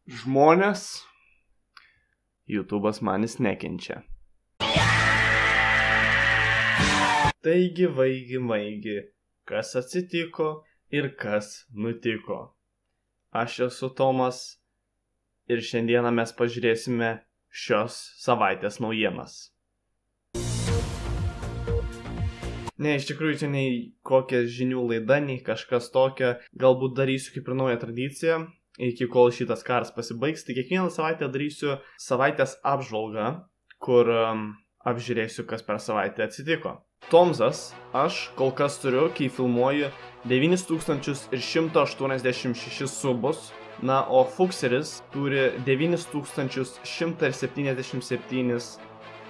Žmonės, YouTube'as manis nekenčia. Taigi, vaigi, kas atsitiko ir kas nutiko. Aš esu Tomas ir šiandieną mes pažiūrėsime šios savaitės naujienas. Ne, iš tikrųjų čia nei kokia žinių laida, nei kažkas tokio. Galbūt darysiu kaip ir naują tradiciją, iki kol šitas karas pasibaigs. Tai kiekvieną savaitę darysiu savaitės apžvalgą, kur apžiūrėsiu, kas per savaitę atsitiko. Tomzas, aš kol kas turiu, kai filmuoju, 9186 subus, na, o Fukseris turi 9177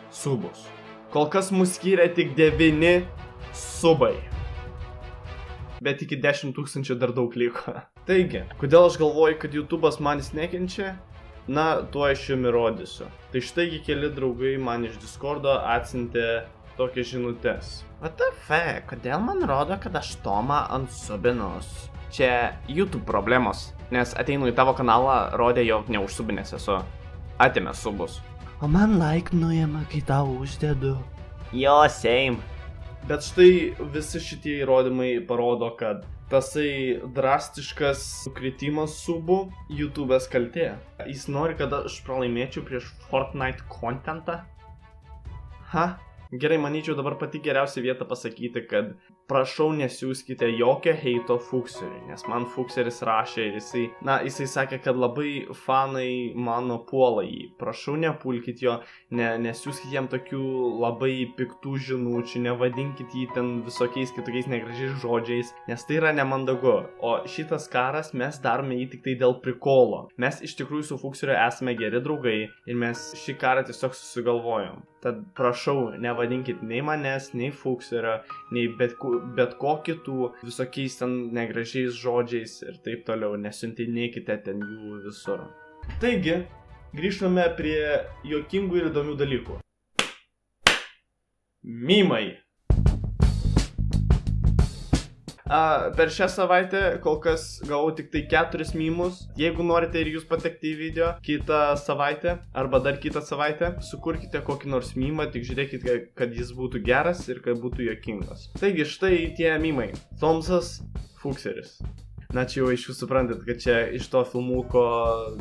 subus. Kol kas mus skiria tik 9 subai. Bet iki 10 000 dar daug liko. Taigi, kodėl aš galvoju, kad YouTube'as manis nekenčia? Na, tuo aš jums įrodysiu. Tai štai keli draugai man iš Discordo atsiuntė tokias žinutes. What the fuck, kodėl man rodo, kad aš Tomą ansubinus? Čia YouTube problemos, nes ateinu į tavo kanalą, rodė, jog neužsubinęs esu. Atėmė subus. O man like nuima, kai tau uždedu. Jo, same. Bet štai visi šitie įrodymai parodo, kad tasai drastiškas nukritimas subų YouTube'as kaltė. Jis nori, kad aš pralaimėčiau prieš Fortnite contentą? Ha? Gerai, manyčiau dabar pati geriausia vieta pasakyti, kad prašau nesiųskite jokio heito Fukseriui, nes man Fukseris rašė ir jisai sakė, kad labai fanai mano puola jį. Prašau nepulkit jo, nesiųskit jam tokių labai piktų žinučių, nevadinkit jį ten visokiais kitokiais negražiais žodžiais, nes tai yra nemandagu. O šitas karas mes darome jį tik tai dėl prikolo. Mes iš tikrųjų su Fukseriu esame geri draugai ir mes šį karą tiesiog susigalvojom. Tad prašau, nevadinkit nei manęs, nei Fukserio, nei bet ko kitų visokiais ten negražiais žodžiais ir taip toliau, nesiuntinėkite ten jų visur. Taigi, grįžtame prie juokingų ir įdomių dalykų. Mimai. Per šią savaitę kol kas gavau tik tai 4 mimus. Jeigu norite ir jūs patekti į video kitą savaitę arba dar kitą savaitę, sukurkite kokį nors mimą, tik žiūrėkite, kad jis būtų geras ir kad būtų juokingas. Taigi štai tie mimai. Tomzas, Fukseris. Na čia jau iš jūs suprantat, kad čia iš to filmuko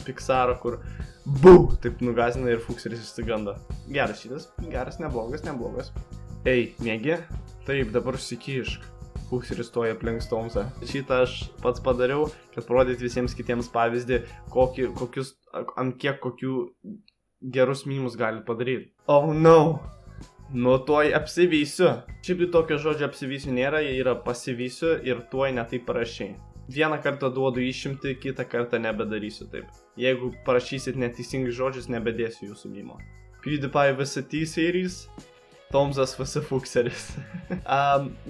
Pixaro, kur BU! Taip nugazina ir Fukseris išsigando. Geras šitas, geras, neblogas. Ei, mėgi? Taip, dabar užsikišk. Fukseris toja aplenks Tomzą. Šitą aš pats padariau, kad parodyti visiems kitiems pavyzdį, ant kiek kokių gerus mimus gali padaryti. Oh no! Nu tuoj apsivysiu. Šiaip tai tokio žodžio apsivysiu nėra, jie yra pasivysiu ir tuoj netai parašiai. Vieną kartą duodu išimti, kitą kartą nebedarysiu taip. Jeigu parašysit neteisingai žodžius, nebedėsiu jūsų mimo. PewDiePie VST series. Tomzas vs. Fukseris.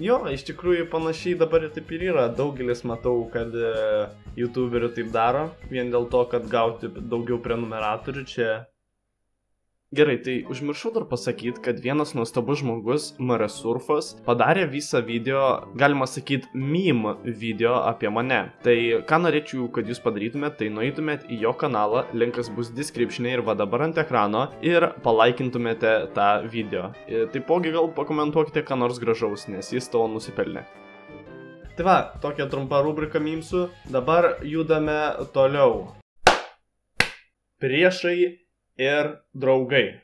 Jo, iš tikrųjų panašiai dabar taip ir yra. Daugelis matau, kad YouTuberių taip daro, vien dėl to, kad gauti daugiau prenumeratorių čia. Gerai, tai užmiršau dar pasakyti, kad vienas nuostabus žmogus, Maresurfas, padarė visą video, galima sakyti, meme video apie mane. Tai ką norėčiau, kad jūs padarytumėt, tai nueitumėt į jo kanalą, linkas bus description'e ir va dabar ant ekrano, ir palaikintumėte tą video. Taipogi gal pakomentuokite ką nors gražaus, nes jis to nusipelnė. Tai va, tokia trumpa rubrika memesų. Dabar judame toliau. Priešai ir draugai.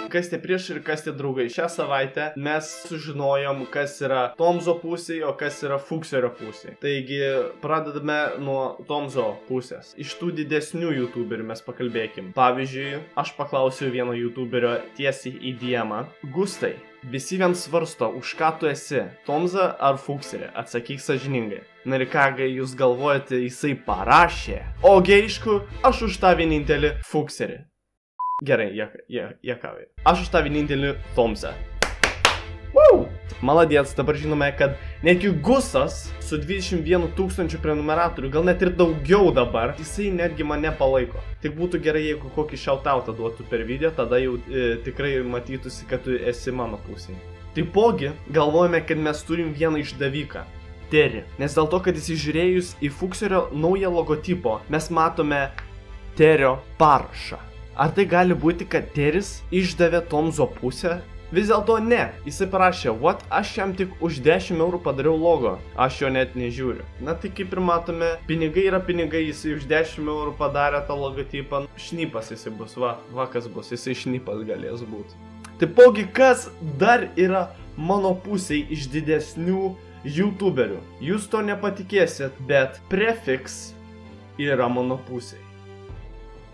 Kas tie priešai ir kas tie draugai? Šią savaitę mes sužinojom, kas yra Tomzo pusėje, o kas yra Fukserio pusėje. Taigi, pradedame nuo Tomzo pusės. Iš tų didesnių YouTuberių mes pakalbėkim. Pavyzdžiui, aš paklausiau vieno YouTuberio tiesiai į DM-ą. Gustai, visi vien svarsto, už ką tu esi, Tomzą ar Fukserį? Atsakyk sąžiningai. Na ir ką jūs galvojate, jisai parašė? Ogi aišku, aš už tą vienintelį Fukserį. Gerai, juokauju. Aš už tą vienintelį Tomzą. Wow! Maladėts, dabar žinome, kad netgi Gusas su 21 000 prenumeratorių, gal net ir daugiau dabar, jisai netgi mane palaiko. Tik būtų gerai, jeigu kokį shoutoutą duotų per video, tada jau tikrai matytųsi, kad tu esi mano pusėje. Taipogi, galvojame, kad mes turim vieną išdaviką. Terry. Nes dėl to, kad įsižiūrėjus į Fuxerio naują logotipo, mes matome Terrio parašą. Ar tai gali būti, kad Terrys išdavė Tomzo pusę? Vis dėlto ne. Jisai parašė, what, aš jam tik už 10 eurų padariau logo. Aš jo net nežiūriu. Na tai kaip ir matome, pinigai yra pinigai, jisai už 10 eurų padarė tą logotipą. Šnipas jisai bus, va kas bus, jisai šnipas galės būti. Taipogi, kas dar yra mano pusėj iš didesnių youtuberių? Jūs to nepatikėsit, bet Prefix yra mano pusėj.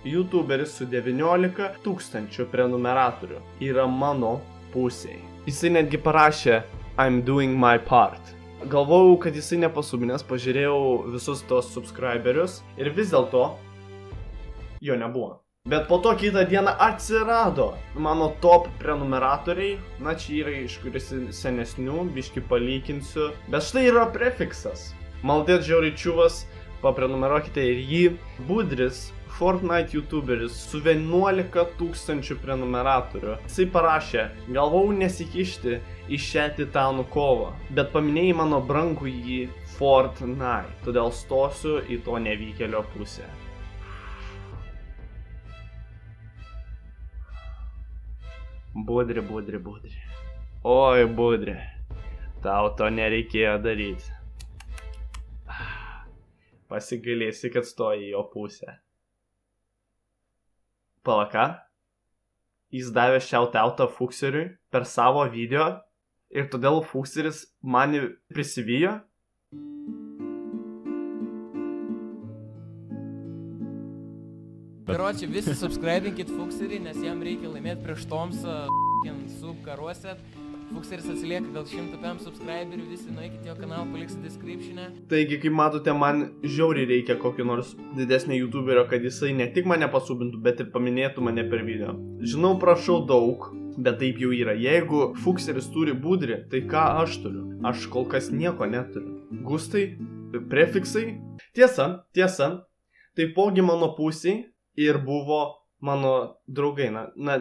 YouTuberis su 19 000 prenumeratorių yra mano pusėj. Jisai netgi parašė I'm doing my part. Galvojau, kad jisai nepasubinės, pažiūrėjau visus tos subscriberius ir vis dėlto jo nebuvo. Bet po to kitą dieną atsirado mano top prenumeratoriai. Na, čia yra iš kuris senesnių, biški palyginsiu. Bet štai yra Prefixas. Maldėt žiauriai čiuvas, paprenumeruokite ir jį. Budris, Fortnite youtuberis su 11 000 prenumeratorių. Jisai parašė, galvau nesikišti į šią titanų kovą, bet paminėjai mano brangų jį Fortnite, todėl stosiu į to nevykėlio pusę. Budri. Oi, Budri. Tau to nereikėjo daryti. Pasigailėsi, kad stoji į jo pusę. Palaka, jis davė shout-outą Fuxeriui per savo video ir todėl Fuxeris mane prisivijo. Karoči, visi subscribinkit Fuxerį, nes jam reikia laimėti prieš Tomsą sub karuose. Fuxeris atsilieka gal 100 subscriberių, visi nueikit jo kanalą, paliksit description'e. Taigi, kaip matote, man žiauriai reikia kokio nors didesnio youtuberio, kad jisai ne tik mane pasubintų, bet ir paminėtų mane per video. Žinau, prašau daug, bet taip jau yra. Jeigu Fuxeris turi Budrį, tai ką aš turiu? Aš kol kas nieko neturiu. Gustai, Prefixai. Tiesa, taipogi mano pusėj ir buvo mano draugai, na,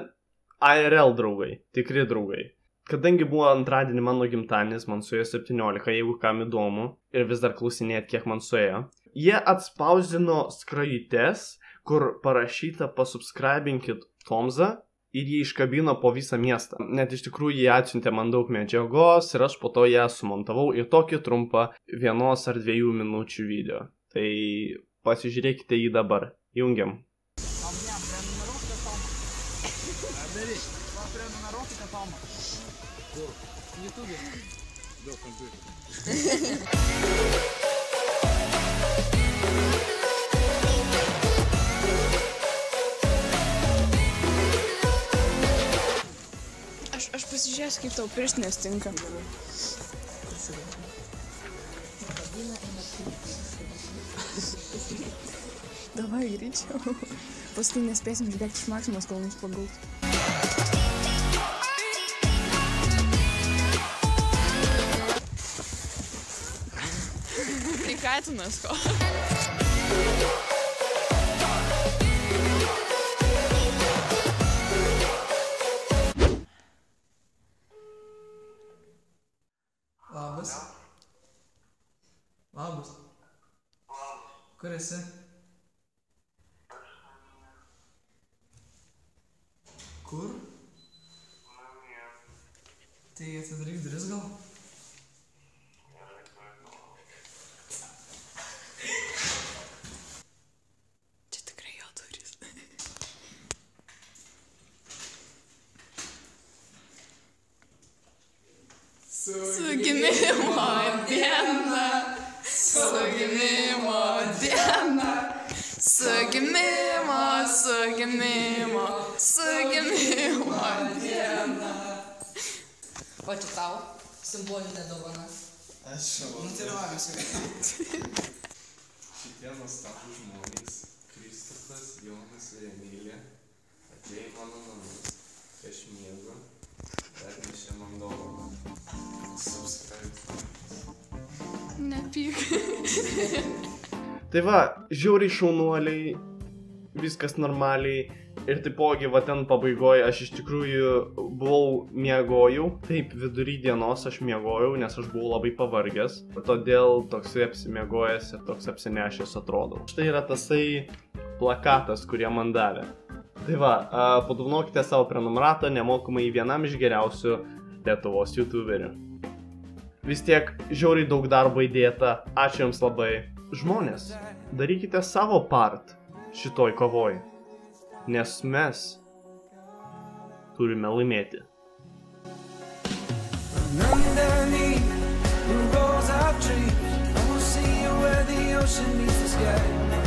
IRL draugai, tikri draugai. Kadangi buvo antradienį mano gimtadienis, man suėjo 17, jeigu kam įdomu, ir vis dar klausinėt, kiek man suėjo, jie atspausdino skrajutes, kur parašyta pasubscribinkit Tomzą ir jie iškabino po visą miestą. Net iš tikrųjų jie atsiuntė man daug medžiagos ir aš po to ją sumontavau į tokį trumpą 1 ar 2 minučių video. Tai pasižiūrėkite jį dabar. Jungiam. YouTube. Daug kompiuterių. Aš pasižiūrėsiu, kaip tau pirštinės tinka. Davai, greičiau. Paskui nespėsim išbėgti iš Maksimos, kol mums pagaus. Tai katinas ko. Labas. Labas. Kur esi? Kur? Tai atidaryk duris gal? Čia tikrai jo duris. Su gimimo diena, su gimimo diena, su gimimo diena. O čia tau simbolinė dovana. Ačiū. Nu tai va, Šitie nuostabūs žmonės, Kristofas, Jonas ir Emilija, atėjo į mano namus, aš miegu, dar nešė man dovaną. Subscribe. Nepyk. Tai va, žiauriai šaunuoliai, viskas normaliai, Ir taipogi, va ten pabaigoje aš iš tikrųjų buvau miegojau, taip vidury dienos aš miegojau, nes aš buvau labai pavargęs, todėl toksai apsimiegojęs ir toks apsinešęs atrodau. Štai yra tasai plakatas, kurie man davė. Tai va, padovanokite savo prenumeratą nemokamai vienam iš geriausių Lietuvos youtuberių. Vis tiek žiauriai daug darbo įdėta, ačiū jums labai. Žmonės, darykite savo part šitoj kovoj. Nes mes turime laimėti. Underneath the rows of trees, I will see you where the ocean meets the sky.